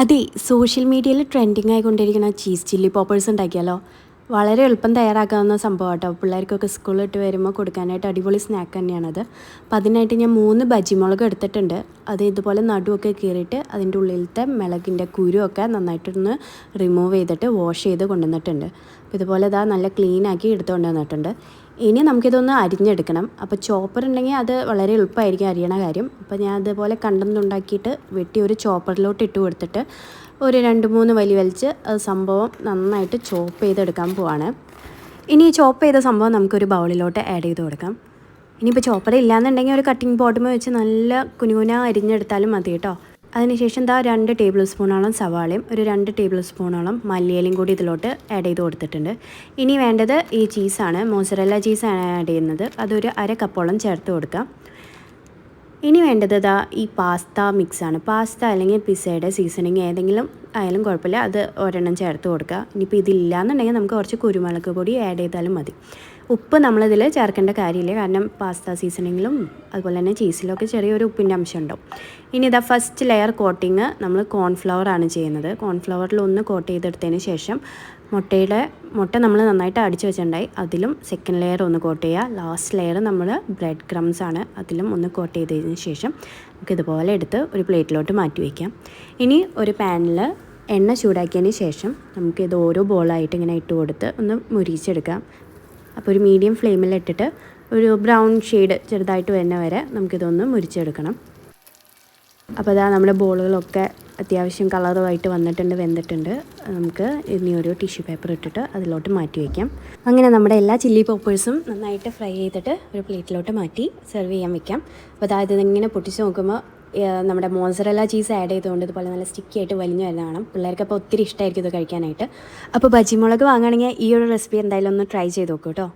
അതെ, സോഷ്യൽ മീഡിയയിൽ trending ആയിക്കൊണ്ടിരിക്കുന്ന cheese chilli poppers ഉണ്ടാക്കിയാലോ? വളരെ എളുപ്പം തയ്യാറാക്കാവുന്ന സംഭവം കേട്ടോ. പിള്ളേർക്കൊക്കെ സ്കൂളിൽ വിട്ട് വരുമ്പോൾ കൊടുക്കാനായിട്ട് അടിപൊളി സ്നാക്ക് തന്നെയാണത്. അപ്പോൾ അതിനായിട്ട് ഞാൻ 3 ബജിമുളക് എടുത്തിട്ടുണ്ട്. അത് ഇതുപോലെ നടുവൊക്കെ കീറിയിട്ട് അതിൻ്റെ ഉള്ളിലത്തെ മിളകിൻ്റെ കുരുവൊക്കെ നന്നായിട്ടൊന്ന് റിമൂവ് ചെയ്തിട്ട് വാഷ് ചെയ്ത് കൊണ്ടുവന്നിട്ടുണ്ട്. അപ്പോൾ ഇതുപോലെ ഇതാ നല്ല ക്ലീൻ ആക്കി എടുത്തുകൊണ്ട് വന്നിട്ടുണ്ട്. ഇനി നമുക്കിതൊന്ന് അരിഞ്ഞെടുക്കണം. അപ്പോൾ ചോപ്പർ ഉണ്ടെങ്കിൽ അത് വളരെ എളുപ്പമായിരിക്കും അരിയണ കാര്യം. അപ്പോൾ ഞാൻ അതുപോലെ കണ്ടന്നുണ്ടാക്കിയിട്ട് വെട്ടി ഒരു ചോപ്പറിലോട്ട് ഇട്ട് കൊടുത്തിട്ട് ഒരു 2-3 വലി വലിച്ച് സംഭവം നന്നായിട്ട് ചോപ്പ് ചെയ്തെടുക്കാൻ പോവാണ്. ഇനി ഈ ചോപ്പ് ചെയ്ത സംഭവം നമുക്കൊരു ബൗളിലോട്ട് ആഡ് ചെയ്ത് കൊടുക്കാം. ഇനിയിപ്പോൾ ചോപ്പർ ഇല്ലയെന്നുണ്ടെങ്കിൽ ഒരു കട്ടിംഗ് ബോർഡുമേ വെച്ച് നല്ല കുനുകുന അരിഞ്ഞെടുത്താലും മതി കേട്ടോ. അതിനുശേഷം 2 ടേബിൾ സ്പൂണോളം സവാളയും ഒരു 2 ടേബിൾ സ്പൂണോളം മല്ലിയിലയും കൂടി ഇതിലോട്ട് ആഡ് ചെയ്ത് കൊടുത്തിട്ടുണ്ട്. ഇനി വേണ്ടത് ഈ ചീസാണ്, മോസറല്ല ചീസാണ് ആഡ് ചെയ്യുന്നത്. അതൊരു 1/2 കപ്പോളം ചേർത്ത് കൊടുക്കാം. ഇനി വേണ്ടത് ഈ പാസ്ത മിക്സാണ്. പാസ്ത അല്ലെങ്കിൽ പിസ്സയുടെ സീസണിങ് ഏതെങ്കിലും ആയാലും കുഴപ്പമില്ല, അത് ഒരെണ്ണം ചേർത്ത് കൊടുക്കുക. ഇനിയിപ്പോൾ ഇതില്ലാന്നുണ്ടെങ്കിൽ നമുക്ക് കുറച്ച് കുരുമുളക് പൊടി ആഡ് ചെയ്താലും മതി. ഉപ്പ് നമ്മളിതിൽ ചേർക്കേണ്ട കാര്യമില്ല, കാരണം പാസ്ത സീസണിങ്ങിലും അതുപോലെ തന്നെ ചീസിലൊക്കെ ചെറിയൊരു ഉപ്പിൻ്റെ അംശം ഉണ്ടാവും. ഇനി ഫസ്റ്റ് ലെയർ കോട്ടിങ് നമ്മൾ കോൺഫ്ലവറാണ് ചെയ്യുന്നത്. കോൺഫ്ലവറിൽ ഒന്ന് കോട്ട് ചെയ്തെടുത്തതിന് ശേഷം മുട്ട നമ്മൾ നന്നായിട്ട് അടിച്ച് വെച്ചിട്ടുണ്ടായി, അതിലും സെക്കൻഡ് ലെയർ ഒന്ന് കോട്ട് ചെയ്യുക. ലാസ്റ്റ് ലെയർ നമ്മൾ ബ്രെഡ് ക്രംസ് ആണ്, അതിലും ഒന്ന് കോട്ട് ചെയ്തതിന് ശേഷം നമുക്കിതുപോലെ എടുത്ത് ഒരു പ്ലേറ്റിലോട്ട് മാറ്റി വയ്ക്കാം. ഇനി ഒരു പാനിൽ എണ്ണ ചൂടാക്കിയതിന് ശേഷം നമുക്കിത് ഓരോ ബോളായിട്ട് ഇങ്ങനെ ഇട്ട് കൊടുത്ത് ഒന്ന് മുരിച്ചെടുക്കാം. അപ്പോൾ ഒരു മീഡിയം ഫ്ലെയിമിലിട്ടിട്ട് ഒരു ബ്രൗൺ ഷെയ്ഡ് ചെറുതായിട്ട് വരുന്ന വരെ നമുക്കിതൊന്ന് മുരിച്ചെടുക്കണം. അപ്പോൾ നമ്മുടെ ബോളുകളൊക്കെ അത്യാവശ്യം കളറുമായിട്ട് വന്നിട്ടുണ്ട്, വെന്തിട്ടുണ്ട്. നമുക്ക് ഇനി ഒരു ടിഷ്യൂ പേപ്പർ ഇട്ടിട്ട് അതിലോട്ട് മാറ്റി വയ്ക്കാം. അങ്ങനെ നമ്മുടെ എല്ലാ ചില്ലി പോപ്പേഴ്സും നന്നായിട്ട് ഫ്രൈ ചെയ്തിട്ട് ഒരു പ്ലേറ്റിലോട്ട് മാറ്റി സെർവ് ചെയ്യാൻ വെക്കാം. അപ്പോൾ ഇതിങ്ങനെ പൊട്ടിച്ച് നോക്കുമ്പോൾ നമ്മുടെ മോസറല്ല ചീസ് ആഡ് ചെയ്തുകൊണ്ട് ഇതുപോലെ നല്ല സ്റ്റിക്കി ആയിട്ട് വലിഞ്ഞു വരുന്ന കാണാം. പിള്ളേർക്ക് അപ്പോൾ ഒത്തിരി ഇഷ്ടമായിരിക്കും ഇത് കഴിക്കാനായിട്ട്. അപ്പോൾ ബജിമുളക് വാങ്ങുകയാണെങ്കിൽ ഈ ഒരു റെസിപ്പി എന്തായാലും ഒന്ന് ട്രൈ ചെയ്ത് നോക്കൂ കേട്ടോ.